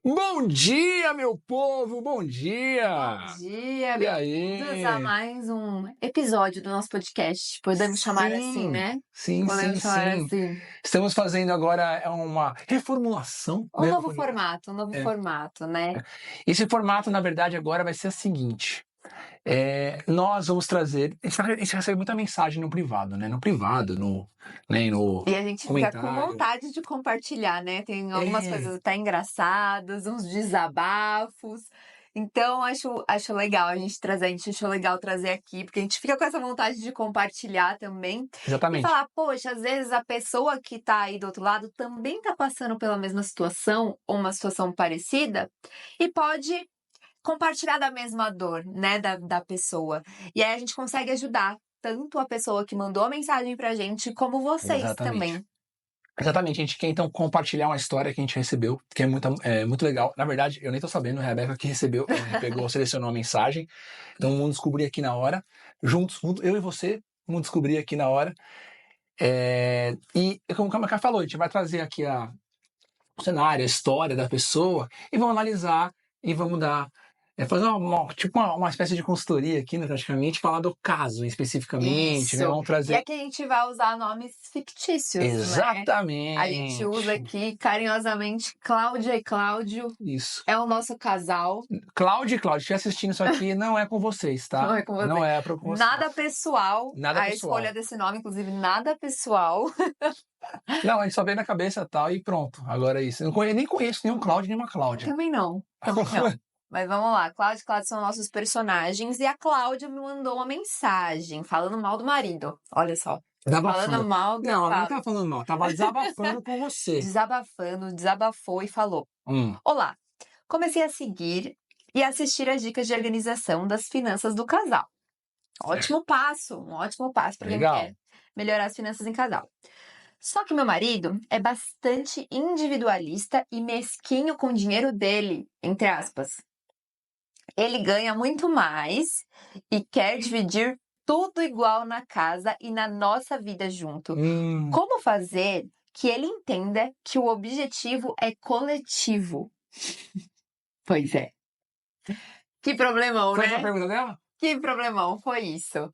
Bom dia, meu povo! Bom dia! Bom dia, E aí? bem-vindos a mais um episódio do nosso podcast. Podemos chamar assim, né? Sim. Podemos chamar assim. Estamos fazendo agora uma reformulação, Um né? novo formato, né? Esse formato, na verdade, agora vai ser o seguinte. Nós vamos trazer... A gente recebe muita mensagem no privado, né? No privado, no E a gente fica com comentário. vontade de compartilhar, né? Tem algumas É, coisas até engraçadas, uns desabafos. Então, acho legal a gente achou legal trazer aqui, porque a gente fica com essa vontade de compartilhar também. E exatamente. falar, poxa, às vezes a pessoa que tá aí do outro lado também tá passando pela mesma situação, ou uma situação parecida, e pode compartilhar da mesma dor, né, da pessoa. E aí a gente consegue ajudar tanto a pessoa que mandou a mensagem pra gente, como vocês Exatamente. também. Exatamente, a gente quer então compartilhar uma história que a gente recebeu, que é muito legal. Na verdade, eu nem tô sabendo, a Rebeca que recebeu, pegou, selecionou a mensagem. Então vamos descobrir aqui na hora, juntos, eu e você, vamos descobrir aqui na hora. E como a Cacá falou, a gente vai trazer aqui o cenário, a história da pessoa, e vamos analisar e vamos fazer uma espécie de consultoria aqui, né, praticamente, falar do caso especificamente, né? Isso. Vamos E trazer. aqui a gente vai usar nomes fictícios, né? Exatamente. A gente usa aqui carinhosamente Cláudia e Cláudio. Isso. É o nosso casal. Cláudio, estiver assistindo isso aqui, não é com vocês, tá? Não é com você. Não é com vocês. Nada pessoal. Nada A pessoal. escolha desse nome, inclusive, nada pessoal. Não, a gente só veio na cabeça e tal, e pronto. Agora é isso. Eu nem conheço nenhum Cláudio, nem uma Cláudia. Também não. Mas vamos lá, Cláudio e Cláudio são nossos personagens. E a Cláudia me mandou uma mensagem falando mal do marido. Olha só. Falando mal do Não, ela não Fábio. tava falando mal, tava desabafando com você. Desabafou e falou: Olá, comecei a seguir e assistir as dicas de organização das finanças do casal. Ótimo passo, um ótimo passo para quem Legal. quer melhorar as finanças em casal. Só que meu marido é bastante individualista e mesquinho com o dinheiro dele, entre aspas. Ele ganha muito mais e quer dividir tudo igual na casa e na nossa vida junto. Como fazer que ele entenda que o objetivo é coletivo? Pois é. Que problemão, Foi né? essa a pergunta dela? Que problemão foi isso?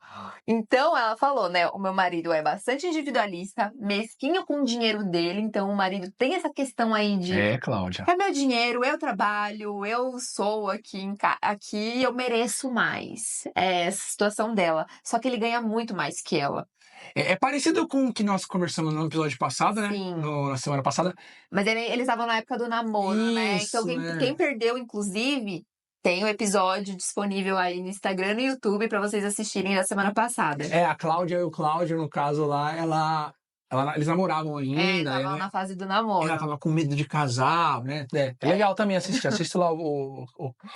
Então ela falou, né? O meu marido é bastante individualista, mesquinho com o dinheiro dele. Então o marido tem essa questão aí de Cláudia. é meu dinheiro, eu trabalho, eu sou aqui eu mereço mais. É essa situação dela. Só que ele ganha muito mais que ela. É parecido com o que nós conversamos no episódio passado, né? Sim. Na semana passada. Mas eles estavam na época do namoro, né? Então quem perdeu, inclusive, tem o episódio disponível aí no Instagram e no YouTube pra vocês assistirem da semana passada. A Cláudia e o Cláudio, no caso lá, eles namoravam ainda. Estavam na fase do namoro. Ela tava com medo de casar, né? É legal também assistir. Assiste lá o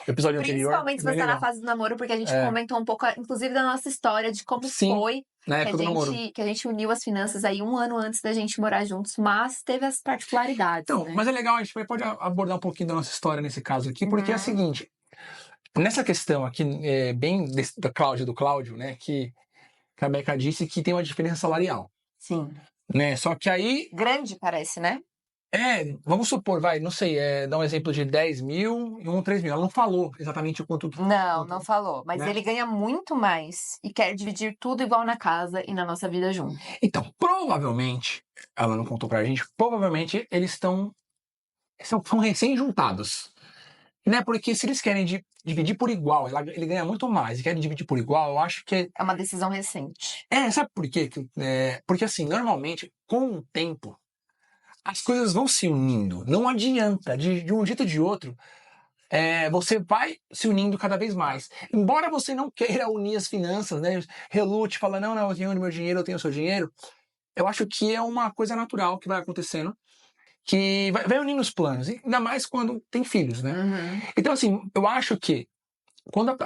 episódio anterior. Principalmente se você tá na fase do namoro, porque a gente comentou um pouco, inclusive, da nossa história, de como foi na época do namoro. Que a gente uniu as finanças aí 1 ano antes da gente morar juntos, mas teve as particularidades. Então, né? mas é legal, a gente pode abordar um pouquinho da nossa história nesse caso aqui, porque é o seguinte. Nessa questão aqui, bem da Cláudia do Cláudio, né, que a Beca disse que tem uma diferença salarial. Sim. Né? Só que aí... Grande, parece, né? Vamos supor, não sei, dá um exemplo de 10 mil e 3 mil. Ela não falou exatamente o quanto... Não falou. Mas né? ele ganha muito mais e quer dividir tudo igual na casa e na nossa vida junto. Então, provavelmente, ela não contou pra gente, provavelmente eles são recém-juntados. Né? Porque se eles querem dividir por igual, ele ganha muito mais e querem dividir por igual, eu acho que... É uma decisão recente. Sabe por quê? Porque assim, normalmente, com o tempo, as coisas vão se unindo. Não adianta, de um jeito ou de outro, você vai se unindo cada vez mais. Embora você não queira unir as finanças, né? Relute, fala, não, eu tenho meu dinheiro, eu tenho o seu dinheiro. Eu acho que é uma coisa natural que vai acontecendo, que vai unindo os planos, ainda mais quando tem filhos, né? Então, assim, eu acho que quando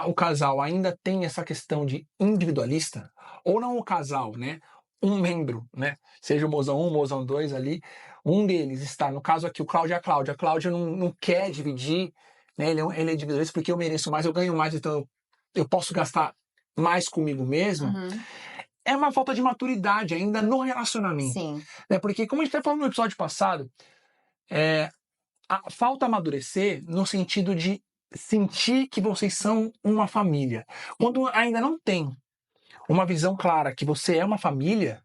o casal ainda tem essa questão de individualista, ou não o casal, né? Um membro, né? Seja o mozão 1, o mozão 2 ali, um deles está, no caso aqui, o Cláudio e a Cláudia. A Cláudia não quer dividir, né? Ele é individualista porque eu mereço mais, eu ganho mais, então eu posso gastar mais comigo mesmo. É uma falta de maturidade ainda no relacionamento. Sim. Né? Porque, como a gente até falou no episódio passado, falta amadurecer no sentido de sentir que vocês são uma família. Quando ainda não tem uma visão clara que você é uma família,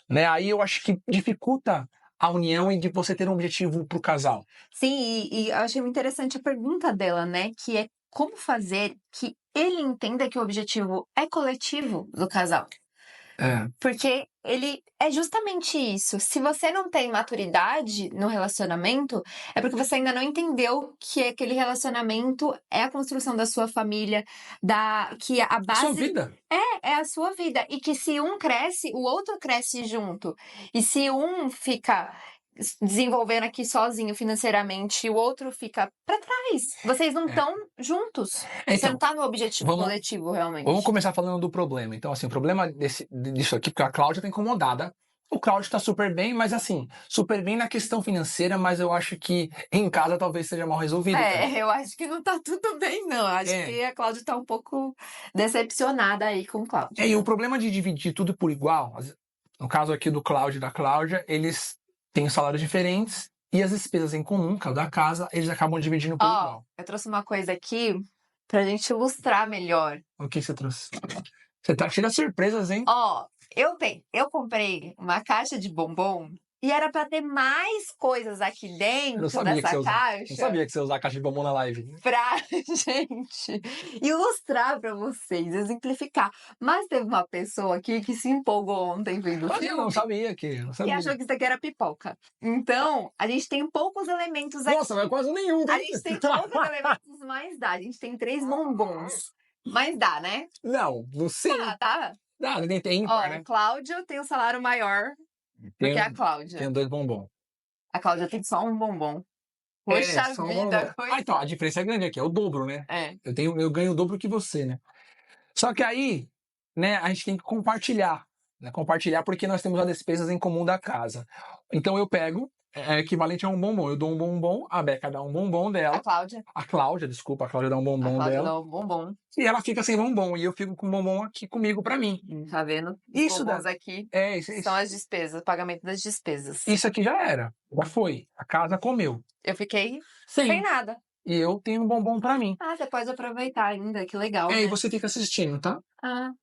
né? Aí eu acho que dificulta a união e de você ter um objetivo pro casal. Sim, e eu achei muito interessante a pergunta dela, né? Que é como fazer que ele entenda que o objetivo é coletivo do casal. É. Porque ele é justamente isso. Se você não tem maturidade no relacionamento, é porque você ainda não entendeu que aquele relacionamento é a construção da sua família, que a A sua base vida. é a sua vida. E que se um cresce, o outro cresce junto. E se um fica desenvolvendo aqui sozinho financeiramente e o outro fica pra trás, vocês não estão juntos. Você não Então, tá no objetivo vamos coletivo, realmente. começar falando do problema. Então, assim, o problema disso aqui, porque a Cláudia tá incomodada. O Cláudio tá super bem, mas assim, super bem na questão financeira, mas eu acho que em casa talvez seja mal resolvido também. Eu acho que não tá tudo bem, não. Acho que a Cláudia tá um pouco decepcionada aí com o Cláudio. E o problema de dividir tudo por igual, no caso aqui do Cláudio e da Cláudia, eles têm salários diferentes e as despesas em comum, que é o da casa, eles acabam dividindo por igual. Eu trouxe uma coisa aqui pra gente ilustrar melhor. O que você trouxe? Você tá cheio de surpresas, hein? Eu comprei uma caixa de bombom e era pra ter mais coisas aqui dentro dessa caixa. Não sabia que você ia usar a caixa de bombom na live. Pra gente ilustrar pra vocês, exemplificar. Mas teve uma pessoa aqui que se empolgou ontem vendo o Mas eu filme não sabia que. e achou que isso aqui era pipoca. Então, a gente tem poucos elementos aqui. Nossa, mas quase nenhum, A hein? gente tem poucos elementos, mas dá. A gente tem 3 bombons. Mas dá, né? Não, não sei. Tá. Dá, tem ímpar, né? O Cláudio tem um salário maior do que a Cláudia. Tem 2 bombons. A Cláudia tem só um bombom. Poxa só um vida, bombom. Então, a diferença é grande aqui, é o dobro, né? Eu ganho o dobro que você, né? Só que aí, né, a gente tem que compartilhar. Né? Compartilhar porque nós temos as despesas em comum da casa. Então eu pego, é equivalente a um bombom. Eu dou um bombom, a Beca dá um bombom dela. A Cláudia, desculpa, a Cláudia dá um bombom dela. Dá um bombom. E ela fica sem bombom. E eu fico com bombom aqui comigo pra mim. Tá vendo? Isso bombons aqui isso. são as despesas, o pagamento das despesas. Isso aqui já era. Já foi. A casa comeu. Eu fiquei sem nada. E eu tenho um bombom pra mim. Você pode aproveitar ainda, que legal. E você fica assistindo, tá?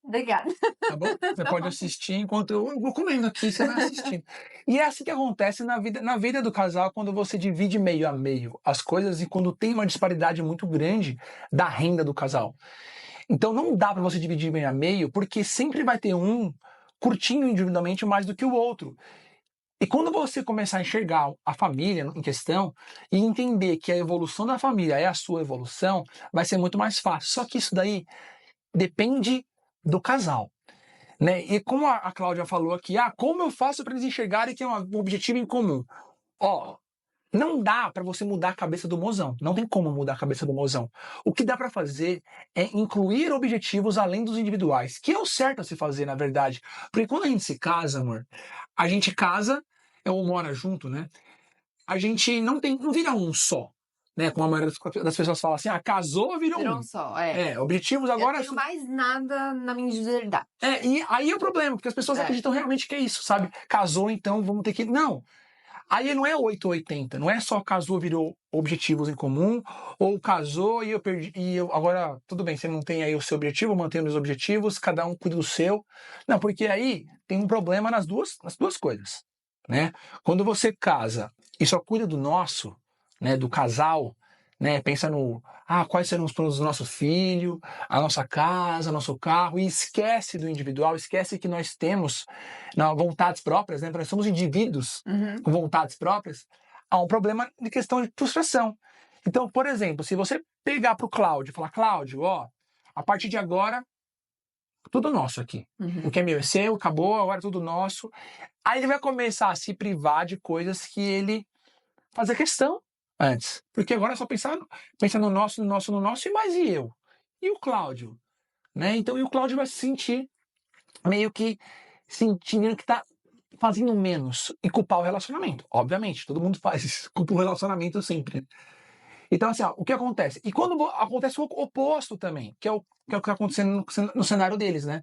Obrigada. Tá bom? Você pode assistir enquanto eu vou comendo aqui, você vai assistindo. E é assim que acontece na vida do casal, quando você divide meio a meio as coisas e quando tem uma disparidade muito grande da renda do casal. Então não dá pra você dividir meio a meio, porque sempre vai ter um curtindo individualmente mais do que o outro. E quando você começar a enxergar a família em questão e entender que a evolução da família é a sua evolução, vai ser muito mais fácil. Só que isso daí depende do casal. Né? E como a Cláudia falou aqui, como eu faço para eles enxergarem que é um objetivo em comum? Não dá para você mudar a cabeça do mozão. Não tem como mudar a cabeça do mozão. O que dá para fazer é incluir objetivos além dos individuais, que é o certo a se fazer, na verdade. Porque quando a gente se casa, amor, a gente casa ou mora junto, né? A gente não vira um só. Né, como a maioria das pessoas fala assim, casou, virou um. Só, objetivos agora... Eu não tenho mais nada na minha individualidade. E aí é o problema, porque as pessoas acreditam realmente que é isso, sabe? Casou, então vamos ter que... Não. Aí não é 8 ou 80, não é só casou, virou objetivos em comum, ou casou e eu perdi, agora, tudo bem, você não tem aí o seu objetivo, mantendo os objetivos, cada um cuida do seu. Não, porque aí tem um problema nas duas coisas, né? Quando você casa e só cuida do nosso, né, do casal, né, pensa no, quais serão os planos do nosso filho, a nossa casa, nosso carro, e esquece do individual, esquece que nós temos vontades próprias, né, nós somos indivíduos com vontades próprias, há um problema de questão de frustração. Então, por exemplo, se você pegar pro Cláudio e falar, Cláudio, a partir de agora, tudo nosso aqui. O que é meu é seu, acabou, agora é tudo nosso. Aí ele vai começar a se privar de coisas que ele fazia questão antes. Porque agora é só pensar no nosso, e mais e eu? E o Cláudio? Né? Então, e o Cláudio vai se sentir meio que sentindo que tá fazendo menos e culpar o relacionamento. Obviamente, todo mundo faz isso, culpa o relacionamento sempre. Então, assim, o que acontece? E quando acontece o oposto também, que é o que está acontecendo no cenário deles, né?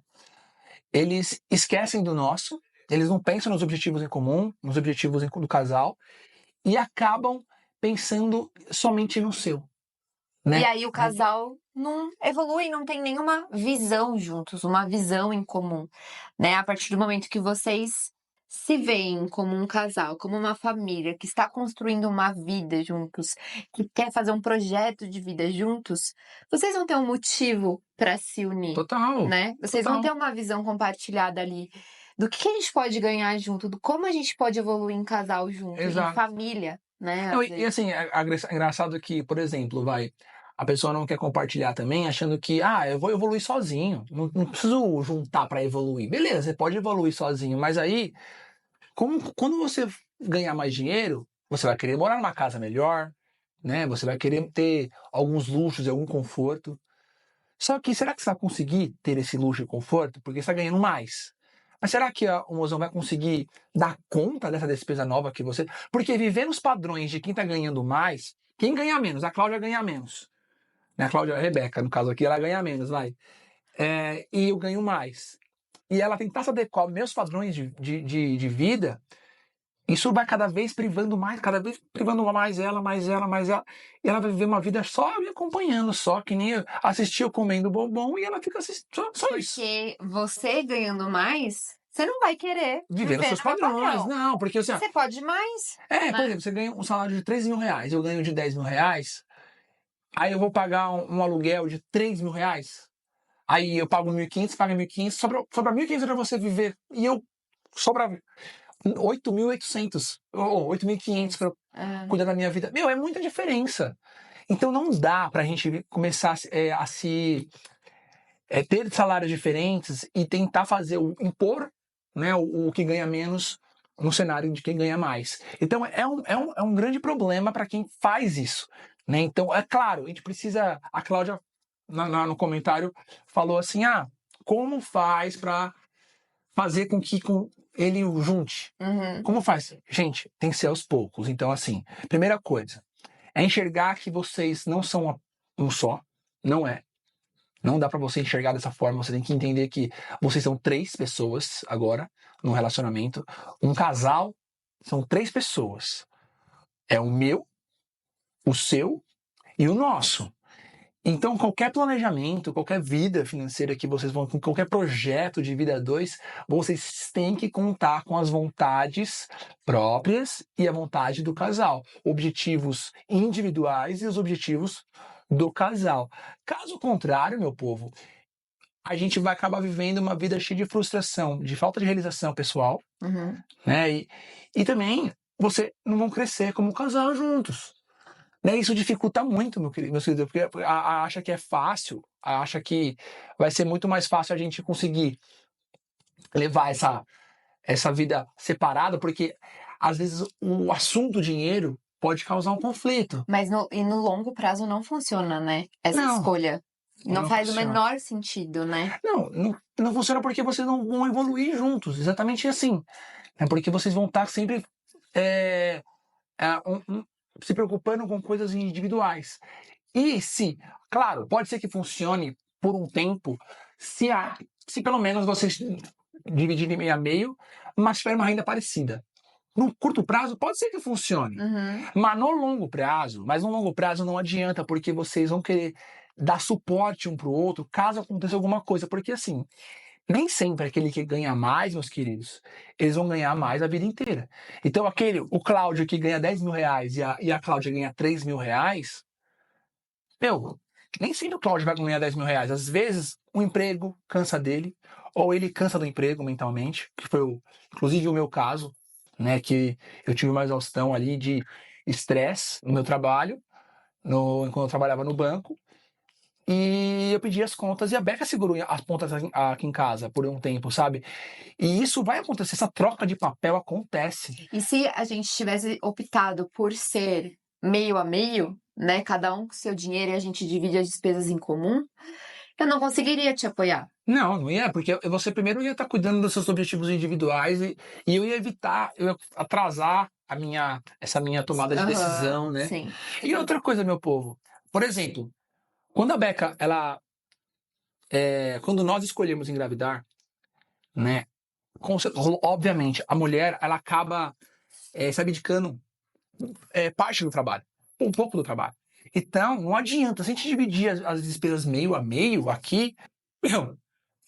Eles esquecem do nosso, eles não pensam nos objetivos em comum, nos objetivos do casal, e acabam pensando somente no seu, E né? aí o casal não evolui, não tem nenhuma visão juntos, uma visão em comum, né? A partir do momento que vocês se veem como um casal, como uma família que está construindo uma vida juntos, que quer fazer um projeto de vida juntos, vocês vão ter um motivo para se unir, Total, né? Vocês vão total. ter uma visão compartilhada ali do que a gente pode ganhar junto, do como a gente pode evoluir em casal junto, em Exato. família, né? Não, Às e vezes. assim, é engraçado que, por exemplo, a pessoa não quer compartilhar também, achando que, eu vou evoluir sozinho, não preciso juntar para evoluir. Beleza, você pode evoluir sozinho, mas aí, quando você ganhar mais dinheiro, você vai querer morar numa casa melhor, né? Você vai querer ter alguns luxos e algum conforto. Só que será que você vai conseguir ter esse luxo e conforto? Porque você está ganhando mais. Mas será que o mozão vai conseguir dar conta dessa despesa nova que você. Porque viver nos padrões de quem está ganhando mais, quem ganha menos? A Cláudia ganha menos. Né? A Cláudia, a Rebeca, no caso aqui, ela ganha menos, vai. E eu ganho mais. E ela tentar se adequar aos meus padrões de vida, isso vai cada vez privando mais, cada vez privando mais ela, mais ela, mais ela. E ela vai viver uma vida só me acompanhando, só que nem eu assistir eu comendo bombom e ela fica assistindo, só isso. Porque você ganhando mais, você não vai querer Vivendo viver seus no meu padrões. padrão. Não, porque assim, Você pode mais, por né? exemplo, você ganha um salário de 3 mil reais, eu ganho de 10 mil reais, aí eu vou pagar um aluguel de 3 mil reais, aí eu pago 1.500, paga 1.500, sobra 1.500 para você viver, e eu sobra 8.800, ou 8.500 para Ah, cuidar da minha vida. Meu, é muita diferença. Então não dá pra gente começar a se ter salários diferentes e tentar impor, né, o que ganha menos no cenário de quem ganha mais. Então é um grande problema para quem faz isso. Né? Então, é claro, a gente precisa. A Cláudia, no comentário, falou assim: como faz para fazer com que ele o junte? uhum. Como faz? Gente, tem que ser aos poucos. Então, assim, primeira coisa é enxergar que vocês não são um só. Não é. Não dá pra você enxergar dessa forma. Você tem que entender que vocês são 3 pessoas agora num relacionamento. Um casal são 3 pessoas. É o meu, o seu e o nosso. Então, qualquer planejamento, qualquer vida financeira que vocês vão, qualquer projeto de vida a dois, vocês têm que contar com as vontades próprias e a vontade do casal. Objetivos individuais e os objetivos do casal. Caso contrário, meu povo, a gente vai acabar vivendo uma vida cheia de frustração, de falta de realização pessoal, Uhum. né? E também você não vão crescer como casal juntos. Né? Isso dificulta muito, meu querido, porque acha que é fácil, acha que vai ser muito mais fácil a gente conseguir levar essa vida separada, porque às vezes o assunto dinheiro pode causar um conflito. Mas no longo prazo não funciona, né? Essa Não, escolha. Não não faz o funciona. menor sentido, né? Não funciona porque vocês não vão evoluir juntos, exatamente assim. É porque vocês vão estar sempre é, se preocupando com coisas individuais. E claro, pode ser que funcione por um tempo, se pelo menos vocês dividirem meio a meio, mas tiver uma renda parecida. No curto prazo, pode ser que funcione. Uhum. Mas no longo prazo não adianta, porque vocês vão querer dar suporte um pro outro caso aconteça alguma coisa. Porque assim, nem sempre aquele que ganha mais, meus queridos, eles vão ganhar mais a vida inteira. Então, o Cláudio que ganha 10 mil reais e a Cláudia ganha 3 mil reais, meu, nem sempre o Cláudio vai ganhar 10 mil reais. Às vezes, o emprego cansa dele, ou ele cansa do emprego mentalmente, que foi, inclusive, o meu caso, né? Que eu tive uma exaustão ali de estresse no meu trabalho, quando eu trabalhava no banco, e eu pedi as contas e a Beca segurou as pontas aqui em casa por um tempo, sabe? E isso vai acontecer, essa troca de papel acontece. E se a gente tivesse optado por ser meio a meio, né? Cada um com seu dinheiro e a gente divide as despesas em comum, eu não conseguiria te apoiar. Não ia, porque você primeiro ia estar cuidando dos seus objetivos individuais e eu ia atrasar essa minha tomada de decisão, né? Sim. E outra coisa, meu povo, por exemplo, quando a Beca, quando nós escolhemos engravidar, né? Obviamente, a mulher, ela acaba se abdicando parte do trabalho. um pouco do trabalho. Então, não adianta. Se a gente dividir as despesas meio a meio aqui, meu,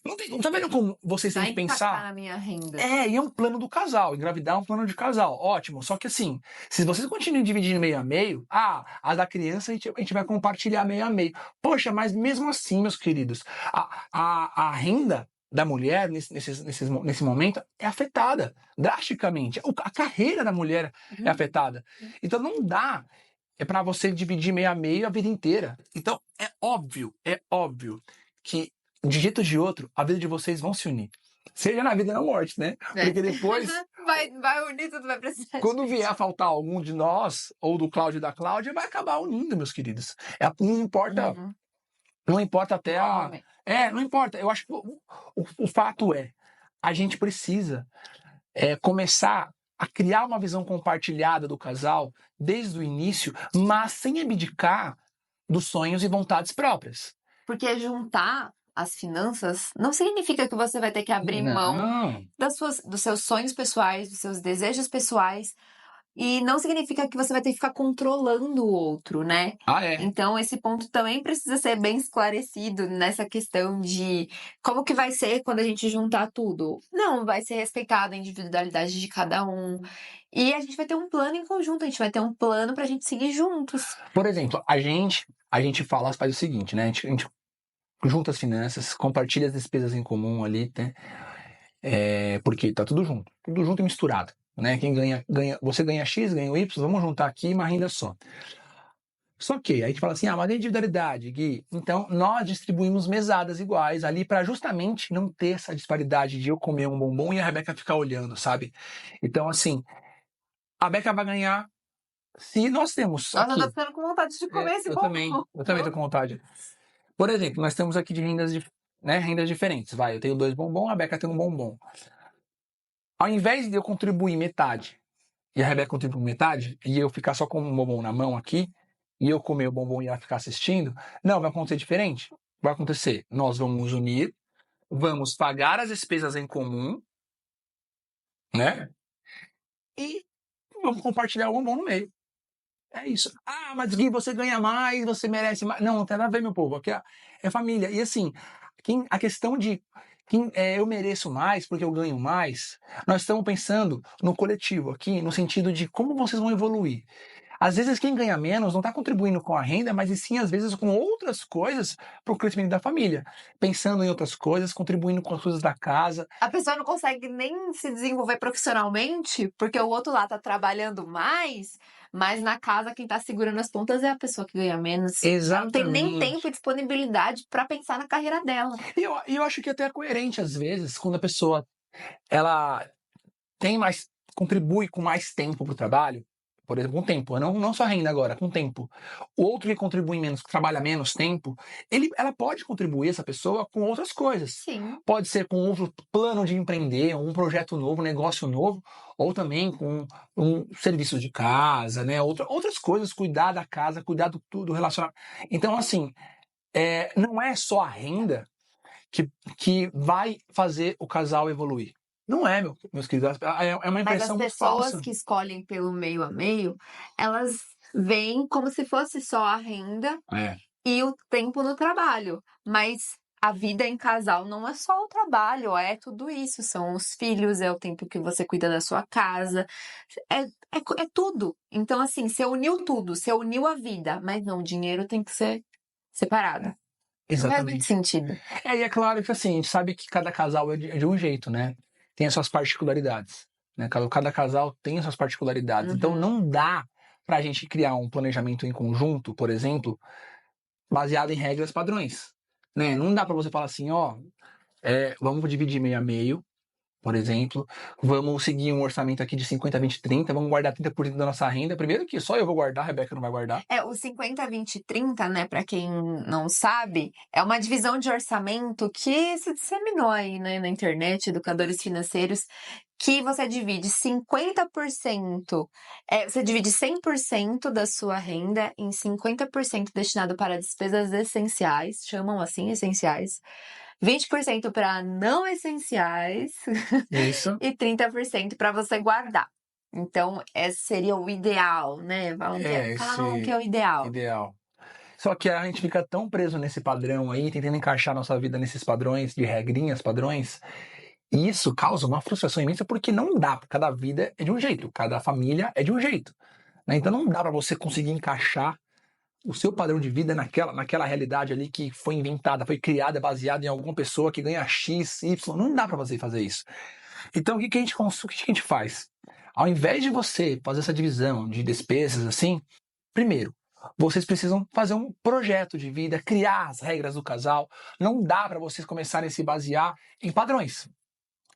não tá vendo como vocês têm Vai que impactar pensar? na minha renda. E é um plano do casal. Engravidar é um plano de casal. Ótimo. Só que assim, se vocês continuam dividindo meio a meio, a da criança a gente vai compartilhar meio a meio. Poxa, mas mesmo assim, meus queridos, a renda da mulher nesse momento é afetada drasticamente. A carreira da mulher é afetada. Então não dá para você dividir meio a meio a vida inteira. Então é óbvio que de jeito ou de outro, a vida de vocês vão se unir. Seja na vida ou na morte, né? Porque depois, vai unir tudo, vai precisar quando vier a faltar algum de nós, ou do Cláudio e da Cláudia, vai acabar unindo, meus queridos. Não importa, não importa até a... Nome. não importa. Eu acho que o fato a gente precisa começar a criar uma visão compartilhada do casal desde o início, mas sem abdicar dos sonhos e vontades próprias. Porque juntar as finanças não significa que você vai ter que abrir mão dos seus sonhos pessoais, dos seus desejos pessoais. E não significa que você vai ter que ficar controlando o outro, né? Então, esse ponto também precisa ser bem esclarecido nessa questão de como que vai ser quando a gente juntar tudo. Não, vai ser respeitada a individualidade de cada um. E a gente vai ter um plano em conjunto, a gente vai ter um plano pra gente seguir juntos. Por exemplo, a gente faz o seguinte, né? A gente junta as finanças, compartilha as despesas em comum ali, né? Porque tá tudo junto e misturado, né? Quem ganha, você ganha X, ganha o Y, vamos juntar aqui uma renda só. Só que aí a gente fala assim, mas a individualidade, Gui, então nós distribuímos mesadas iguais ali para justamente não ter essa disparidade de eu comer um bombom e a Rebeca ficar olhando, sabe? Então, assim, a Beca vai ganhar se nós temos Nossa, aqui... eu tô ficando com vontade de comer esse bombom. Eu também tô com vontade. Por exemplo, nós temos aqui de rendas diferentes. Eu tenho 2 bombons, a Beca tem um bombom. Ao invés de eu contribuir metade e a Rebeca contribuir metade, e eu ficar só com um bombom na mão aqui, e eu comer o bombom e ela ficar assistindo, não, vai acontecer diferente. Vai acontecer, nós vamos unir, vamos pagar as despesas em comum, né? E vamos compartilhar o bombom no meio. É isso. Mas Gui, você ganha mais, você merece mais. Não tem nada a ver, meu povo. Aqui é família. E assim, a questão de eu mereço mais porque eu ganho mais, nós estamos pensando no coletivo aqui, no sentido de como vocês vão evoluir. Às vezes quem ganha menos não está contribuindo com a renda, mas e sim, às vezes, com outras coisas para o crescimento da família. Pensando em outras coisas, contribuindo com as coisas da casa. A pessoa não consegue nem se desenvolver profissionalmente, porque o outro lá tá trabalhando mais, mas na casa quem tá segurando as pontas é a pessoa que ganha menos. Exatamente. Ela não tem nem tempo e disponibilidade para pensar na carreira dela. E eu acho que até é coerente, às vezes, quando a pessoa ela contribui com mais tempo para o trabalho, por exemplo, com tempo, não só renda agora, com tempo. O outro que contribui menos, que trabalha menos tempo, ela pode contribuir, essa pessoa, com outras coisas. Sim. Pode ser com outro plano de empreender, um projeto novo, um negócio novo, ou também com um serviço de casa, né? Outras coisas, cuidar da casa, cuidar do relacionamento. Então, assim, não é só a renda que vai fazer o casal evoluir. Não é, meus queridos. É uma impressão Mas as pessoas falsa. que escolhem pelo meio a meio, elas veem como se fosse só a renda e o tempo no trabalho. Mas a vida em casal não é só o trabalho, é tudo isso. São os filhos, é o tempo que você cuida da sua casa. É tudo. Então, assim, você uniu tudo, você uniu a vida, mas não, o dinheiro tem que ser separado. Exatamente. Não faz muito sentido. E é claro que assim, a gente sabe que cada casal é de um jeito, né? Tem as suas particularidades. Né? Cada casal tem as suas particularidades. Então não dá pra gente criar um planejamento em conjunto, por exemplo, baseado em regras padrões. Né? Não dá pra você falar assim, vamos dividir meio a meio, por exemplo, vamos seguir um orçamento aqui de 50, 20, 30, vamos guardar 30% da nossa renda. Primeiro que só eu vou guardar, a Rebeca não vai guardar. O 50, 20, 30, né, pra quem não sabe, é uma divisão de orçamento que se disseminou aí, né, na internet, educadores financeiros, que você divide 50%, você divide 100% da sua renda em 50% destinado para despesas essenciais, chamam assim, essenciais, 20% para não essenciais Isso. e 30% para você guardar. Então, esse seria o ideal, né? Falam que é o ideal. Ideal. Só que a gente fica tão preso nesse padrão aí, tentando encaixar nossa vida nesses padrões, de regrinhas, padrões, e isso causa uma frustração imensa porque não dá. Cada vida é de um jeito, cada família é de um jeito, né? Então não dá para você conseguir encaixar o seu padrão de vida naquela realidade ali que foi inventada, foi criada, baseada em alguma pessoa que ganha X, Y. Não dá para você fazer isso. Então o que a gente faz? Ao invés de você fazer essa divisão de despesas assim, primeiro, vocês precisam fazer um projeto de vida, criar as regras do casal. Não dá para vocês começarem a se basear em padrões.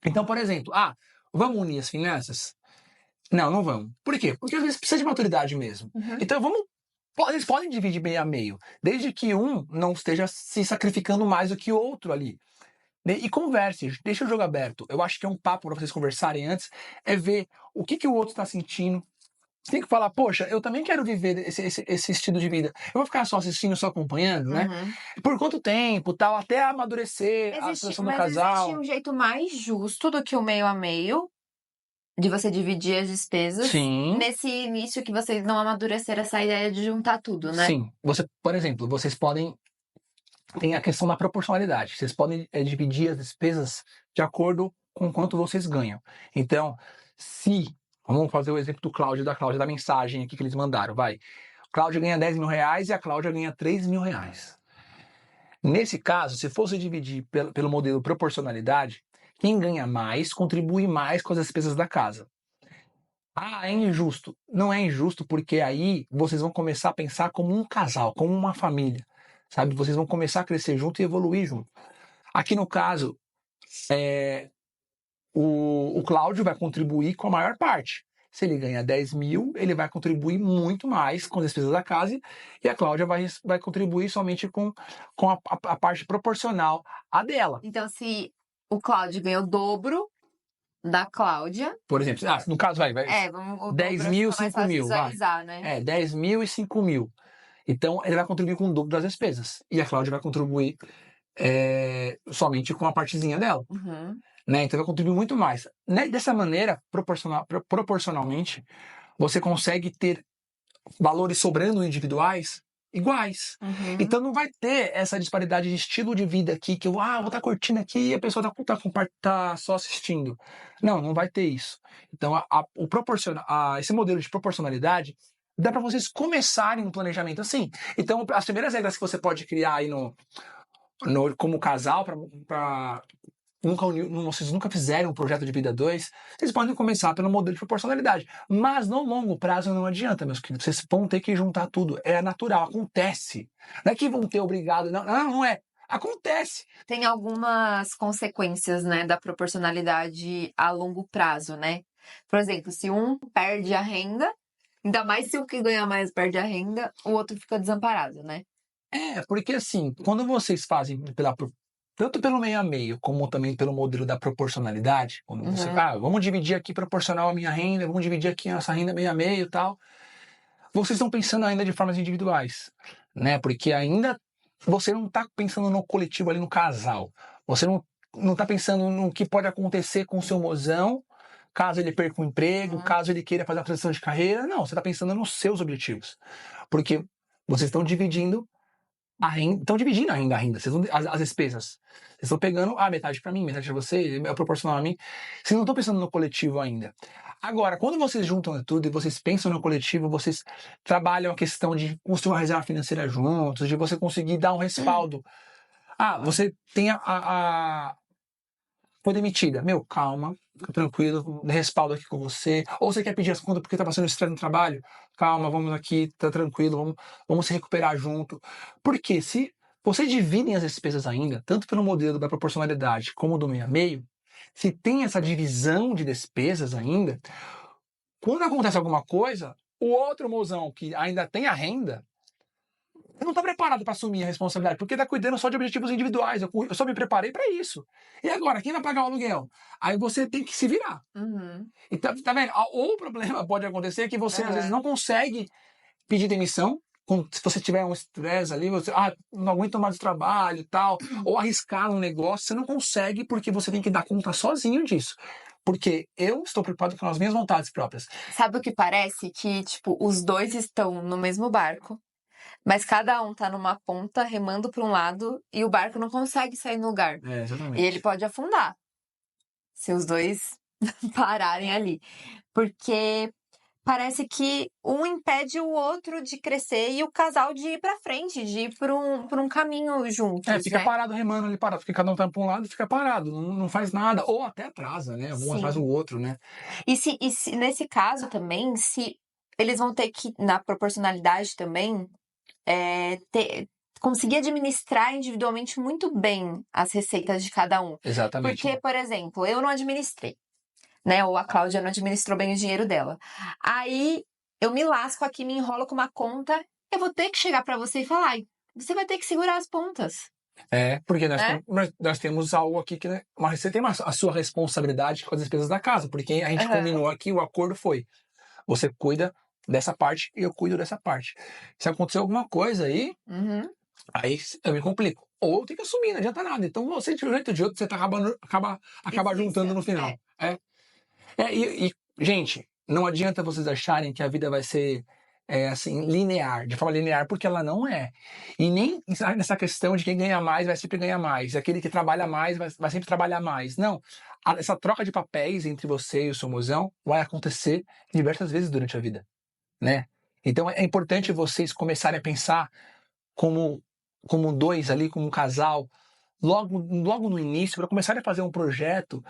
Então, por exemplo, vamos unir as finanças? Não, não vamos. Por quê? Porque às vezes precisa de maturidade mesmo. Uhum. Então, eles podem dividir meio a meio, desde que um não esteja se sacrificando mais do que o outro ali. E converse, deixa o jogo aberto. Eu acho que é um papo para vocês conversarem antes, é ver o que o outro está sentindo. Você tem que falar, poxa, eu também quero viver esse estilo de vida. Eu vou ficar só assistindo, só acompanhando, né? Por quanto tempo, tal, até amadurecer a situação do casal. Existe um jeito mais justo do que o meio a meio, de você dividir as despesas. Sim. Nesse início que vocês não amadureceram essa ideia de juntar tudo, né? Sim. Por exemplo, vocês podem... Tem a questão da proporcionalidade. Vocês podem dividir as despesas de acordo com quanto vocês ganham. Então, vamos fazer o exemplo da Cláudia, da mensagem aqui que eles mandaram, vai. Cláudia ganha 10 mil reais e a Cláudia ganha 3 mil reais. Nesse caso, se fosse dividir pelo modelo proporcionalidade, quem ganha mais contribui mais com as despesas da casa. É injusto. Não é injusto porque aí vocês vão começar a pensar como um casal, como uma família. Sabe? Vocês vão começar a crescer junto e evoluir junto. Aqui no caso, o Cláudio vai contribuir com a maior parte. Se ele ganha 10 mil, ele vai contribuir muito mais com as despesas da casa e a Cláudia vai contribuir somente com a parte proporcional à dela. Então, se o Cláudio ganha o dobro da Cláudia... Por exemplo, no caso vai 10 mil, 5 mil. Né? 10 mil e 5 mil. Então, ele vai contribuir com o dobro das despesas. E a Cláudia vai contribuir somente com a partezinha dela. Né? Então, vai contribuir muito mais. Dessa maneira, proporcionalmente, você consegue ter valores sobrando individuais iguais. Então, não vai ter essa disparidade de estilo de vida aqui, que eu vou estar curtindo aqui e a pessoa tá só assistindo. Não vai ter isso. Então, esse modelo de proporcionalidade dá para vocês começarem um planejamento assim. Então, as primeiras regras que você pode criar aí como casal, vocês nunca fizeram um projeto de vida 2, vocês podem começar pelo modelo de proporcionalidade. Mas no longo prazo não adianta, meus queridos. Vocês vão ter que juntar tudo. É natural, acontece. Não é que vão ter obrigado, não é. Acontece. Tem algumas consequências, né, da proporcionalidade a longo prazo, né? Por exemplo, se um perde a renda, ainda mais se o que ganha mais perde a renda, o outro fica desamparado, né? Porque assim, quando vocês fazem tanto pelo meio a meio, como também pelo modelo da proporcionalidade, quando você, vamos dividir aqui proporcional a minha renda, vamos dividir aqui essa renda meio a meio e tal, vocês estão pensando ainda de formas individuais, né? Porque ainda você não está pensando no coletivo ali, no casal. Você não está pensando no que pode acontecer com o seu mozão, caso ele perca o emprego, caso ele queira fazer uma transição de carreira. Não, você está pensando nos seus objetivos. Porque vocês estão dividindo a renda, as despesas. Vocês estão pegando metade para mim, metade para você, é proporcional a mim. Vocês não estão pensando no coletivo ainda. Agora, quando vocês juntam tudo e vocês pensam no coletivo, vocês trabalham a questão de construir uma reserva financeira juntos, de você conseguir dar um respaldo. Você tem foi demitida. Calma, fica tranquilo, respaldo aqui com você. Ou você quer pedir as contas porque tá passando estresse no trabalho? Calma, vamos aqui, tá tranquilo, vamos se recuperar junto. Porque se vocês dividem as despesas ainda, tanto pelo modelo da proporcionalidade como do meio a meio, se tem essa divisão de despesas ainda, quando acontece alguma coisa, o outro mozão que ainda tem a renda, não está preparado para assumir a responsabilidade, porque está cuidando só de objetivos individuais. Eu só me preparei para isso. E agora, quem vai pagar o aluguel? Aí você tem que se virar. Então, tá vendo? Ou o problema pode acontecer é que você, às vezes, não consegue pedir demissão. Se você tiver um estresse ali, você não aguenta mais o trabalho e tal, ou arriscar um negócio, você não consegue porque você tem que dar conta sozinho disso. Porque eu estou preocupado com as minhas vontades próprias. Sabe o que parece? Que, tipo, os dois estão no mesmo barco, mas cada um tá numa ponta remando para um lado e o barco não consegue sair no lugar. E ele Exatamente. pode afundar se os dois pararem ali. Porque parece que um impede o outro de crescer e o casal de ir pra frente, de ir por um caminho juntos, Fica né? parado remando ali parado, porque cada um tá pra um lado e fica parado, não faz nada, ou até atrasa, né? Um atrás Sim. do outro, né? E se nesse caso também, se eles vão ter que, na proporcionalidade também, conseguir administrar individualmente muito bem as receitas de cada um. Exatamente. Porque, por exemplo, eu não administrei, né? Ou a Cláudia não administrou bem o dinheiro dela. Aí eu me lasco aqui, me enrolo com uma conta, eu vou ter que chegar pra você e falar, "Ai, você vai ter que segurar as pontas." Porque Né? nós temos algo aqui que, né, você tem a sua responsabilidade com as despesas da casa, porque a gente Aham. combinou aqui, o acordo foi, você cuida dessa parte e eu cuido dessa parte. Se acontecer alguma coisa aí, Uhum. aí eu me complico. Ou eu tenho que assumir, não adianta nada. Então você, de um jeito ou de outro, você acaba juntando no final. Gente, não adianta vocês acharem que a vida vai ser assim, linear, de forma linear, porque ela não é. E nem nessa questão de quem ganha mais vai sempre ganhar mais, aquele que trabalha mais vai sempre trabalhar mais. Não. Essa troca de papéis entre você e o seu mozão vai acontecer diversas vezes durante a vida, né? Então é importante vocês começarem a pensar como, como dois ali, como um casal, logo no início, para começarem a fazer um projeto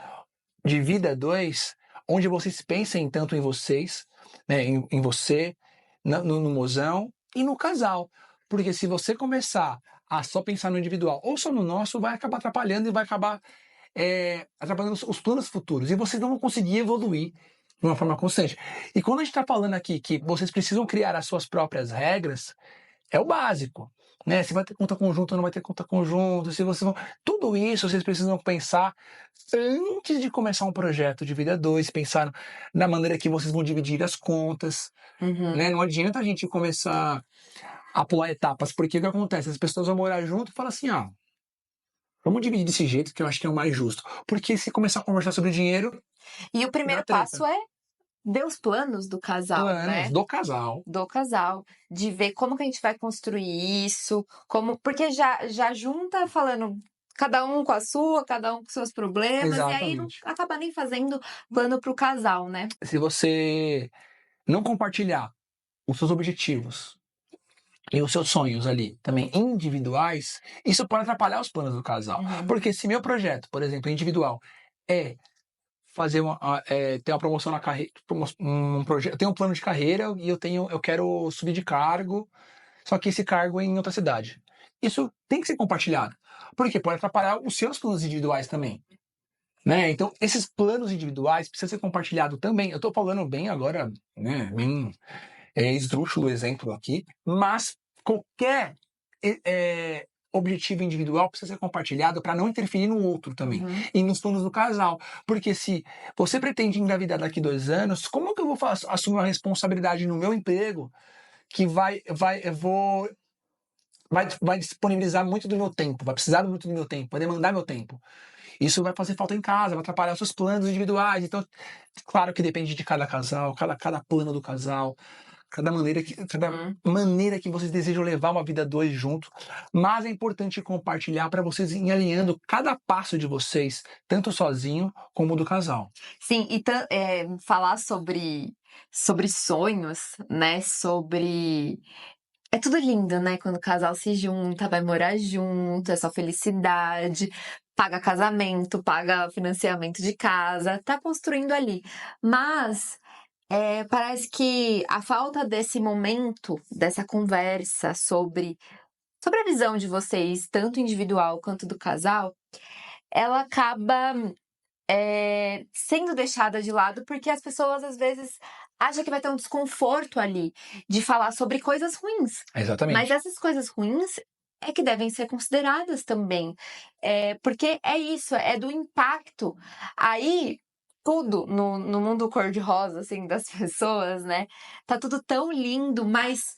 de vida dois, onde vocês pensem tanto em vocês, né, em você, no mozão e no casal. Porque se você começar a só pensar no individual ou só no nosso, vai acabar atrapalhando e vai acabar atrapalhando os planos futuros. E vocês não vão conseguir evoluir de uma forma constante. E quando a gente está falando aqui que vocês precisam criar as suas próprias regras, é o básico, né? Se vai ter conta conjunta ou não vai ter conta conjunta, se vocês vão... Tudo isso vocês precisam pensar antes de começar um projeto de vida dois, pensar na maneira que vocês vão dividir as contas, Uhum. né? Não adianta a gente começar a pular etapas, porque o que acontece? As pessoas vão morar junto e falam assim, vamos dividir desse jeito que eu acho que é o mais justo. Porque se começar a conversar sobre dinheiro, E o primeiro dá treta. passo é ver os planos do casal, né? Do casal. Do casal, de ver como que a gente vai construir isso, porque já junta falando cada um com a sua, cada um com seus problemas, e aí não Exatamente. acaba nem fazendo plano pro casal, né? Se você não compartilhar os seus objetivos e os seus sonhos ali também individuais, isso pode atrapalhar os planos do casal. Uhum. Porque se meu projeto, por exemplo, individual, é fazer ter uma promoção na carreira, um projeto, eu tenho um plano de carreira e eu quero subir de cargo, só que esse cargo é em outra cidade. Isso tem que ser compartilhado, porque pode atrapalhar os seus planos individuais também. Né? Então, esses planos individuais precisam ser compartilhados também. Eu estou falando bem agora, né, bem esdrúxulo exemplo aqui, mas qualquer objetivo individual precisa ser compartilhado para não interferir no outro também, Uhum. e nos planos do casal. Porque se você pretende engravidar daqui 2 anos, como que eu vou assumir uma responsabilidade no meu emprego que vai disponibilizar muito do meu tempo, vai precisar muito do meu tempo, vai demandar meu tempo. Isso vai fazer falta em casa, vai atrapalhar os seus planos individuais. Então, claro que depende de cada casal, cada plano do casal, cada maneira que vocês desejam levar uma vida dois junto. Mas é importante compartilhar para vocês irem alinhando cada passo de vocês, tanto sozinho como do casal. Sim, e falar sobre sonhos, né? É tudo lindo, né? Quando o casal se junta, vai morar junto, é só felicidade, paga casamento, paga financiamento de casa, tá construindo ali. Mas parece que a falta desse momento, dessa conversa sobre a visão de vocês, tanto individual quanto do casal, ela acaba sendo deixada de lado porque as pessoas às vezes acham que vai ter um desconforto ali de falar sobre coisas ruins. Exatamente. Mas essas coisas ruins é que devem ser consideradas também. Porque é isso, é do impacto. Aí, tudo no mundo cor-de-rosa, assim, das pessoas, né? Tá tudo tão lindo, mas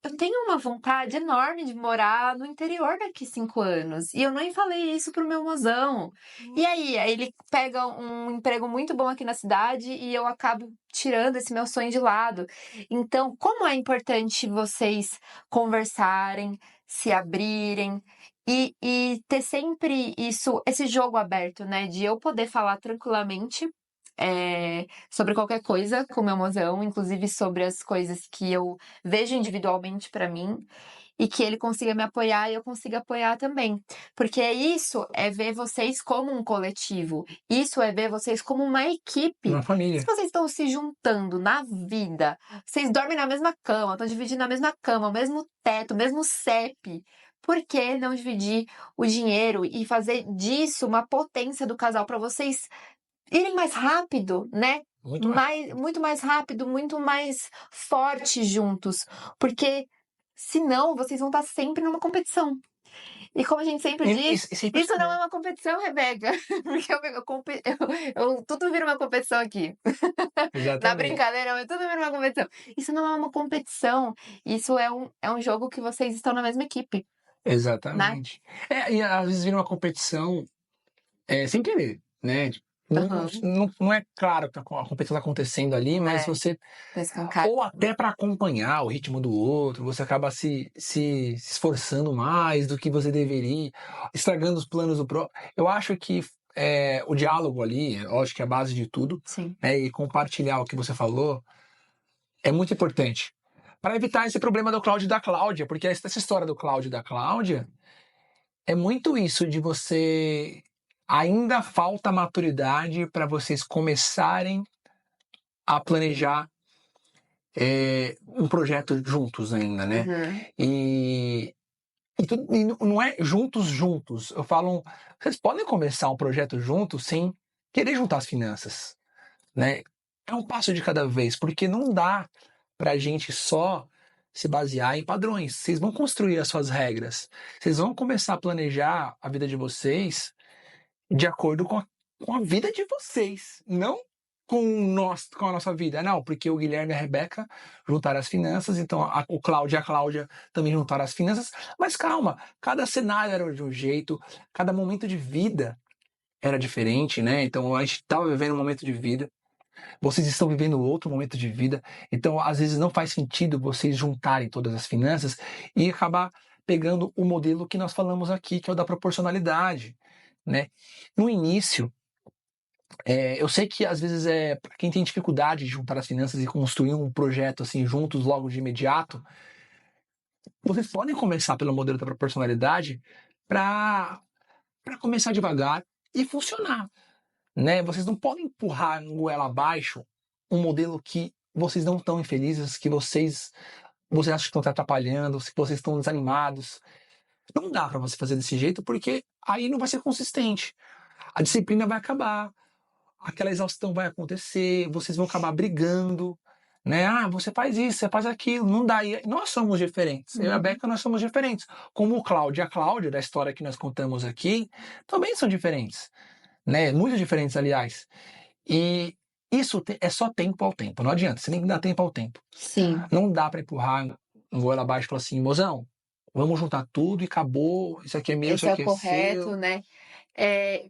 eu tenho uma vontade enorme de morar no interior daqui 5 anos. E eu nem falei isso pro meu mozão. E aí ele pega um emprego muito bom aqui na cidade e eu acabo tirando esse meu sonho de lado. Então, como é importante vocês conversarem, se abrirem e ter sempre isso, esse jogo aberto, né? De eu poder falar tranquilamente sobre qualquer coisa com o meu mozão, inclusive sobre as coisas que eu vejo individualmente pra mim, e que ele consiga me apoiar e eu consiga apoiar também. Porque isso é ver vocês como um coletivo, isso é ver vocês como uma equipe. Uma Se família. vocês estão se juntando na vida, vocês dormem na mesma cama, estão dividindo a mesma cama, o mesmo teto, o mesmo CEP. Por que não dividir o dinheiro e fazer disso uma potência do casal para vocês irem mais rápido, né? Muito mais. Muito mais rápido, muito mais forte juntos. Porque senão vocês vão estar sempre numa competição. E como a gente sempre diz, Sempre isso não é uma competição, Rebeca. Porque tudo vira uma competição aqui. Na Exatamente. brincadeira, mas tudo vira uma competição. Isso não é uma competição. Isso é um jogo que vocês estão na mesma equipe, né? Exatamente. E às vezes vira uma competição sem querer, né? Tipo, Aham. não é claro que a competição está acontecendo ali, mas É, você. tá escancarado. Ou até para acompanhar o ritmo do outro, você acaba se esforçando mais do que você deveria, estragando os planos do próprio. Eu acho que o diálogo ali, eu acho que é a base de tudo, Sim. né? E compartilhar o que você falou é muito importante. Para evitar esse problema do Cláudio e da Cláudia, porque essa história do Cláudio e da Cláudia é muito isso de você. Ainda falta maturidade para vocês começarem a planejar um projeto juntos ainda, né? Uhum. E não é juntos. Eu falo, vocês podem começar um projeto juntos sem querer juntar as finanças, né? É um passo de cada vez, porque não dá pra gente só se basear em padrões. Vocês vão construir as suas regras. Vocês vão começar a planejar a vida de vocês de acordo com a vida de vocês, não com a nossa vida. Não, porque o Guilherme e a Rebeca juntaram as finanças, então o Cláudio e a Cláudia também juntaram as finanças. Mas calma, cada cenário era de um jeito, cada momento de vida era diferente, né? Então a gente estava vivendo um momento de vida, vocês estão vivendo outro momento de vida, então às vezes não faz sentido vocês juntarem todas as finanças e acabar pegando o modelo que nós falamos aqui, que é o da proporcionalidade, né? No início, eu sei que às vezes para quem tem dificuldade de juntar as finanças e construir um projeto assim juntos logo de imediato, vocês podem começar pelo modelo da proporcionalidade para começar devagar e funcionar, né? Vocês não podem empurrar no goela abaixo um modelo que vocês não estão infelizes, que vocês acham que estão te atrapalhando, que vocês estão desanimados. Não dá para você fazer desse jeito porque aí não vai ser consistente. A disciplina vai acabar, aquela exaustão vai acontecer, vocês vão acabar brigando, né? Ah, você faz isso, você faz aquilo, não dá. E nós somos diferentes. Eu e a Beca, nós somos diferentes. Como o Cláudio e a Cláudia, da história que nós contamos aqui, também são diferentes, né? Muito diferentes, aliás. E isso é só tempo ao tempo, não adianta, você tem que dar tempo ao tempo. Sim. Não dá para empurrar um goela abaixo e falar assim, mozão, vamos juntar tudo e acabou, isso aqui é meu, isso Esse é o aqui é correto, seu. né?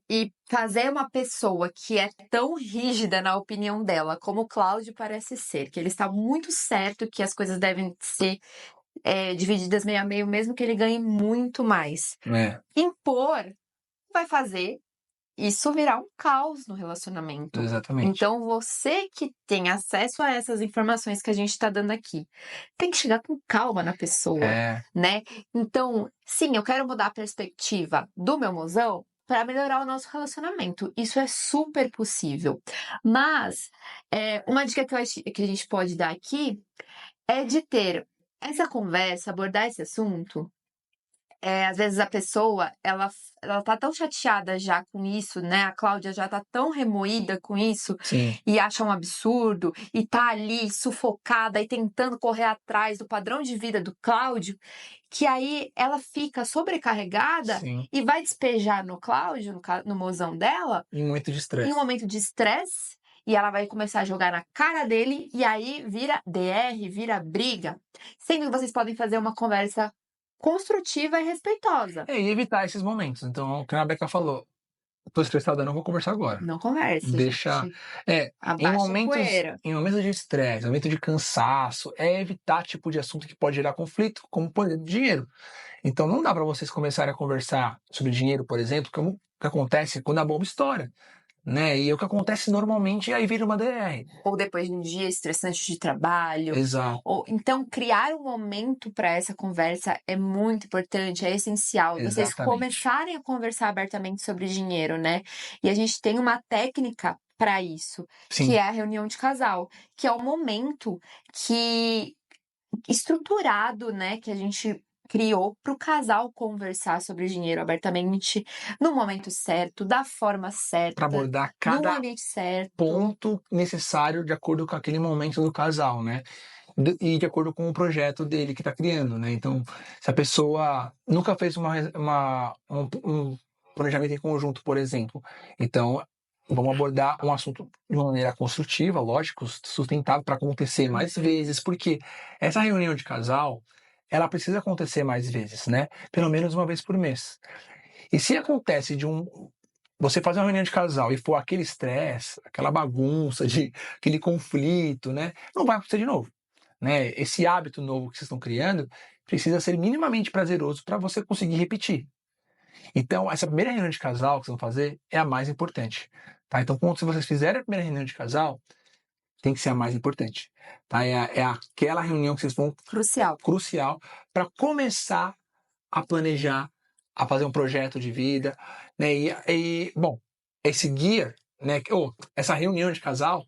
E fazer uma pessoa que é tão rígida na opinião dela, como o Cláudio parece ser, que ele está muito certo que as coisas devem ser divididas meio a meio, mesmo que ele ganhe muito mais. É, Impor vai fazer isso virar um caos no relacionamento. exatamente. Então, você que tem acesso a essas informações que a gente está dando aqui, tem que chegar com calma na pessoa, É, né? Então, sim, eu quero mudar a perspectiva do meu mozão para melhorar o nosso relacionamento. Isso é super possível. Mas, uma dica que eu acho que a gente pode dar aqui é de ter essa conversa, abordar esse assunto. Às vezes a pessoa, ela tá tão chateada já com isso, né? A Cláudia já tá tão remoída com isso sim, e acha um absurdo e tá ali sufocada e tentando correr atrás do padrão de vida do Cláudio, que aí ela fica sobrecarregada sim. e vai despejar no Cláudio, no mozão dela, Em momento de em um estresse. momento de estresse e ela vai começar a jogar na cara dele, e aí vira DR, vira briga. Sendo que vocês podem fazer uma conversa construtiva e respeitosa. E evitar esses momentos. Então, o que a Beca falou, tô estressada, não vou conversar agora. Não conversa, Deixa. gente. Em Abaixa a poeira. momentos de estresse, momento de cansaço, evitar tipo de assunto que pode gerar conflito, como por exemplo, dinheiro. Então não dá para vocês começarem a conversar sobre dinheiro, por exemplo, como que acontece quando a bomba estoura, né? E o que acontece normalmente aí vira uma DR. Ou depois de um dia estressante de trabalho. Exato. Então, criar um momento para essa conversa é muito importante, é essencial. Vocês Exatamente. começarem a conversar abertamente sobre dinheiro, né? E a gente tem uma técnica para isso, Sim. que é a reunião de casal, que é o momento que estruturado, né, que a gente criou para o casal conversar sobre dinheiro abertamente, no momento certo, da forma certa, Para abordar no cada ambiente certo. ponto necessário de acordo com aquele momento do casal, né? E de acordo com o projeto dele que está criando, né? Então, se a pessoa nunca fez um planejamento em conjunto, por exemplo, então vamos abordar um assunto de uma maneira construtiva, lógico, sustentável para acontecer mais vezes, porque essa reunião de casal, ela precisa acontecer mais vezes, né? Pelo menos uma vez por mês. E se acontece você fazer uma reunião de casal e for aquele estresse, aquela bagunça, aquele conflito, né? Não vai acontecer de novo, né? Esse hábito novo que vocês estão criando precisa ser minimamente prazeroso para você conseguir repetir. Então, essa primeira reunião de casal que vocês vão fazer é a mais importante, tá? Então, quando vocês fizerem a primeira reunião de casal, tem que ser a mais importante, tá? É aquela reunião que vocês vão crucial para começar a planejar, a fazer um projeto de vida, né? Bom, esse guia, né? Essa reunião de casal,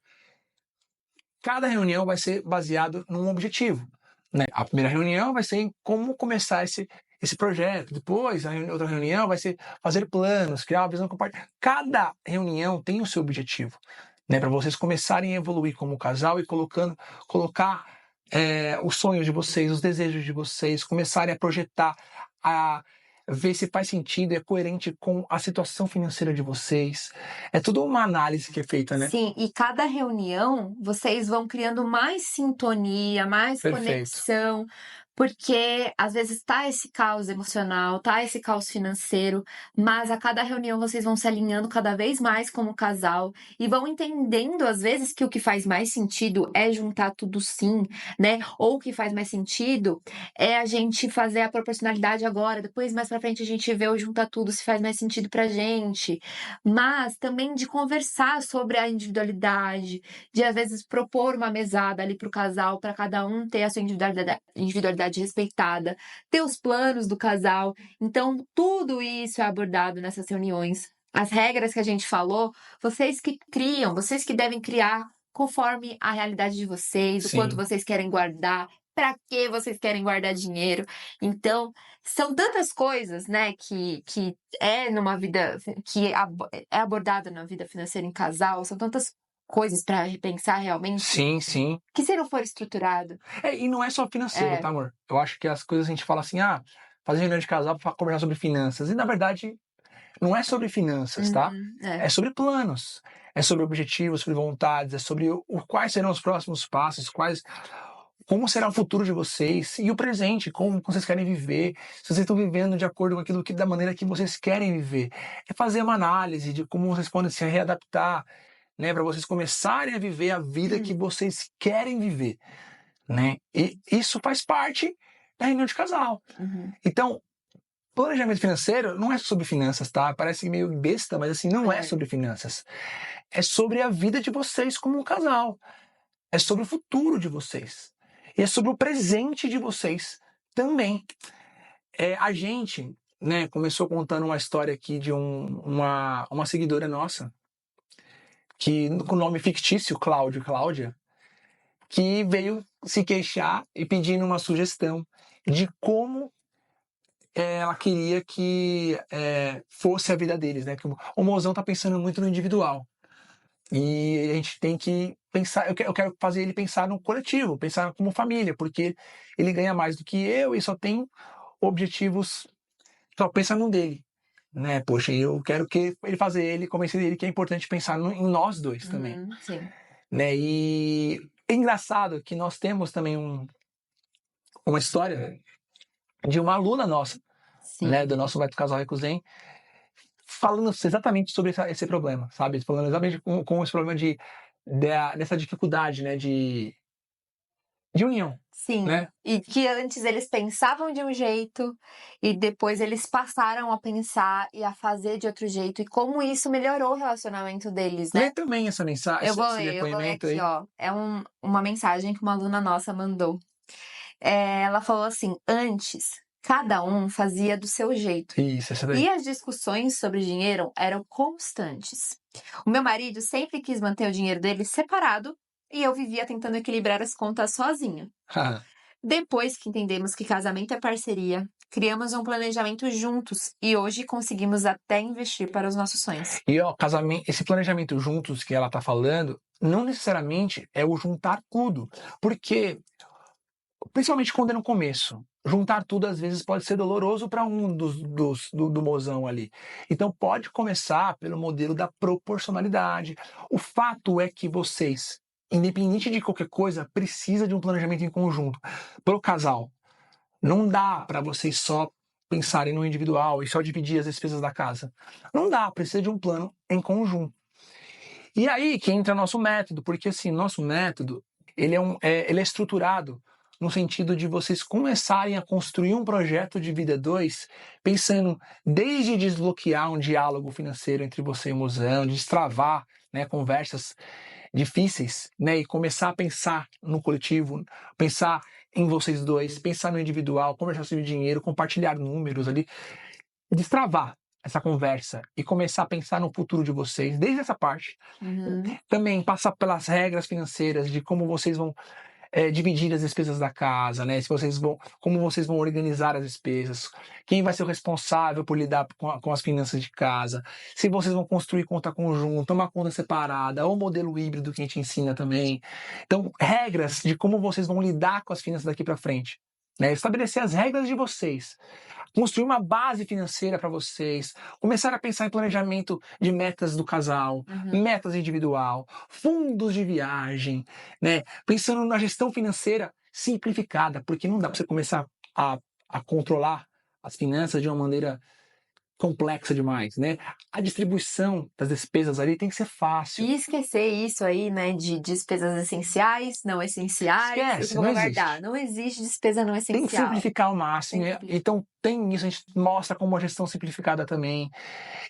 cada reunião vai ser baseado num objetivo, né? A primeira reunião vai ser em como começar esse projeto. Depois, outra reunião vai ser fazer planos, criar uma visão compartilhada. Cada reunião tem o seu objetivo, né? Para vocês começarem a evoluir como casal e colocar os sonhos de vocês, os desejos de vocês, começarem a projetar, a ver se faz sentido, é coerente com a situação financeira de vocês. É tudo uma análise que é feita, né? Sim, e cada reunião vocês vão criando mais sintonia, mais conexão, porque às vezes tá esse caos emocional, tá esse caos financeiro, mas a cada reunião vocês vão se alinhando cada vez mais como casal e vão entendendo às vezes que o que faz mais sentido é juntar tudo sim, né? Ou o que faz mais sentido é a gente fazer a proporcionalidade agora, depois mais pra frente a gente vê o juntar tudo se faz mais sentido pra gente, mas também de conversar sobre a individualidade, de às vezes propor uma mesada ali pro casal, para cada um ter a sua individualidade respeitada, ter os planos do casal. Então, tudo isso é abordado nessas reuniões. As regras que a gente falou, vocês que criam, vocês que devem criar conforme a realidade de vocês, o quanto vocês querem guardar, para que vocês querem guardar dinheiro. Então, são tantas coisas, né, que é numa vida, que é abordada na vida financeira em casal, são tantas coisas para repensar realmente. Sim. Que se não for estruturado. E não é só financeiro, tá, amor? Eu acho que as coisas a gente fala assim, fazer reunião de casal para conversar sobre finanças. E na verdade, não é sobre finanças, tá? É sobre planos, é sobre objetivos, sobre vontades, é sobre quais serão os próximos passos, como será o futuro de vocês e o presente, como vocês querem viver, se vocês estão vivendo de acordo com aquilo da maneira que vocês querem viver. É fazer uma análise de como vocês podem se readaptar, né, para vocês começarem a viver a vida que vocês querem viver, né? E isso faz parte da reunião de casal. Então, planejamento financeiro não é sobre finanças, tá? Parece meio besta, mas assim, não é sobre finanças. É sobre a vida de vocês como um casal. É sobre o futuro de vocês. E é sobre o presente de vocês também. A gente, né, começou contando uma história aqui de uma seguidora nossa, que com o nome fictício, Cláudia, que veio se queixar e pedindo uma sugestão de como ela queria que fosse a vida deles, né? Que o mozão tá pensando muito no individual. E a gente tem que pensar, eu quero fazer ele pensar no coletivo, pensar como família, porque ele ganha mais do que eu e só tem objetivos, só pensa no dele, né? Poxa, eu quero que ele fazer ele, convencer ele que é importante pensar em nós dois também, Sim. né? E é engraçado que nós temos também uma história de uma aluna nossa, né? Sim. Do nosso método Casal Recusen, falando exatamente sobre esse problema, sabe? Falando exatamente com esse problema dessa dificuldade, né? De união, Sim. né? E que antes eles pensavam de um jeito e depois eles passaram a pensar e a fazer de outro jeito. E como isso melhorou o relacionamento deles, né? Lê também essa mensagem, esse Eu vou ler depoimento aqui, aí. ó. É uma mensagem que uma aluna nossa mandou. Ela falou assim: antes, cada um fazia do seu jeito. Isso, essa daí. E as discussões sobre dinheiro eram constantes. O meu marido sempre quis manter o dinheiro dele separado e eu vivia tentando equilibrar as contas sozinha. Depois que entendemos que casamento é parceria, criamos um planejamento juntos e hoje conseguimos até investir para os nossos sonhos. E ó, casamento, esse planejamento juntos que ela tá falando, não necessariamente é o juntar tudo, porque principalmente quando é no começo, juntar tudo às vezes pode ser doloroso para um do mozão ali. Então pode começar pelo modelo da proporcionalidade. O fato é que vocês, independente de qualquer coisa, precisa de um planejamento em conjunto. Pro casal, não dá para vocês só pensarem no individual e só dividir as despesas da casa. Não dá, precisa de um plano em conjunto. E aí que entra nosso método, porque assim, nosso método, ele é estruturado no sentido de vocês começarem a construir um projeto de vida dois, pensando desde desbloquear um diálogo financeiro entre você e o mozão, destravar, né, conversas difíceis, né, e começar a pensar no coletivo, pensar em vocês dois, pensar no individual, conversar sobre dinheiro, compartilhar números ali, destravar essa conversa e começar a pensar no futuro de vocês, desde essa parte. Também passar pelas regras financeiras de como vocês vão dividir as despesas da casa, né? Como vocês vão organizar as despesas, quem vai ser o responsável por lidar com as finanças de casa, se vocês vão construir conta conjunta, uma conta separada, ou modelo híbrido que a gente ensina também. Então, regras de como vocês vão lidar com as finanças daqui para frente. Né? Estabelecer as regras de vocês, construir uma base financeira para vocês, começar a pensar em planejamento de metas do casal, metas individual, fundos de viagem, né? Pensando na gestão financeira simplificada, porque não dá para você começar a controlar as finanças de uma maneira complexa demais, né? A distribuição das despesas ali tem que ser fácil. E esquecer isso aí, né, de despesas essenciais, não essenciais, o que Esquece, eu não vou guardar. existe. Não existe despesa não Tem que essencial. simplificar ao máximo. Então, tem isso, a gente mostra como a gestão simplificada também.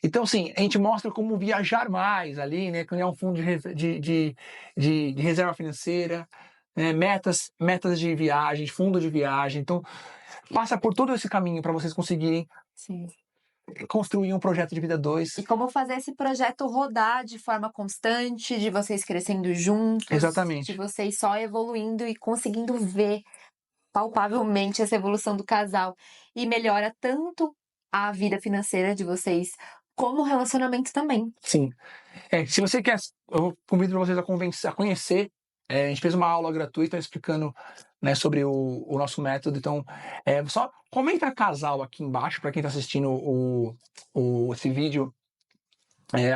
Então, assim, a gente mostra como viajar mais ali, né? Criar um fundo de reserva financeira, né? Metas de viagem, fundo de viagem. Então, passa por todo esse caminho para vocês conseguirem Sim. construir um projeto de vida dois. E como fazer esse projeto rodar de forma constante, de vocês crescendo juntos, Exatamente. de vocês só evoluindo e conseguindo ver palpavelmente essa evolução do casal. E melhora tanto a vida financeira de vocês, como o relacionamento também. Sim. Se você quer, eu convido vocês a conhecer. A gente fez uma aula gratuita explicando, né, sobre o nosso método. Então, só comenta casal aqui embaixo para quem está assistindo esse vídeo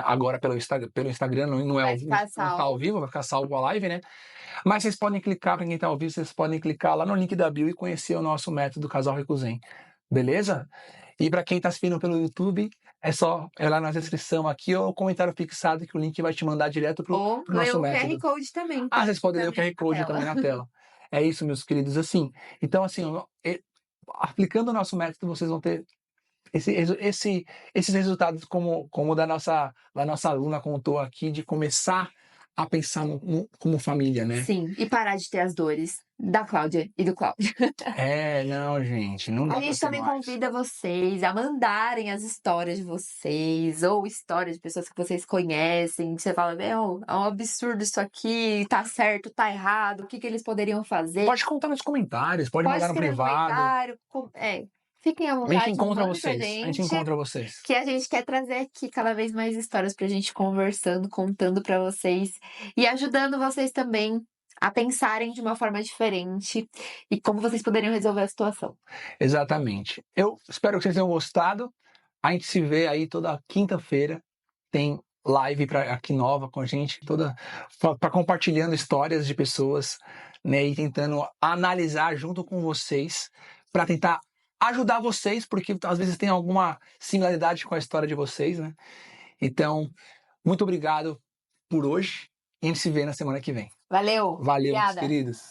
agora pelo Instagram, não é Vai ao vivo, ficar não tá salvo. ao vivo, vai ficar salvo a live, né? Mas vocês podem clicar, para quem está ao vivo, vocês podem clicar lá no link da bio e conhecer o nosso método Casal Recusen. Beleza? E para quem está assistindo pelo YouTube, é só ir lá na descrição aqui ou comentário fixado que o link vai te mandar direto pro Ou ler nosso o método. QR Code também. Vocês podem ler o QR Code também na tela. É isso, meus queridos. Assim, então, assim, aplicando o nosso método, vocês vão ter esses resultados como da nossa aluna contou aqui, de começar a pensar como família, né? Sim, e parar de ter as dores da Cláudia e do Cláudio. Não, gente, não dá A pra gente ter também mais. convida vocês a mandarem as histórias de vocês, ou histórias de pessoas que vocês conhecem, que você fala, meu, é um absurdo isso aqui, tá certo, tá errado, o que eles poderiam fazer? Pode contar nos comentários, pode mandar no escrever privado. comentário, fiquem à A gente vontade, encontra mandem pra vocês. A gente encontra vocês. que a gente quer trazer aqui cada vez mais histórias pra gente conversando, contando pra vocês e ajudando vocês também a pensarem de uma forma diferente e como vocês poderiam resolver a situação. Exatamente. Eu espero que vocês tenham gostado. A gente se vê aí toda quinta-feira. Tem live aqui nova com a gente, toda para compartilhando histórias de pessoas, né, e tentando analisar junto com vocês para tentar ajudar vocês, porque às vezes tem alguma similaridade com a história de vocês, né? Então, muito obrigado por hoje e a gente se vê na semana que vem. Valeu! Valeu, meus Obrigada! queridos.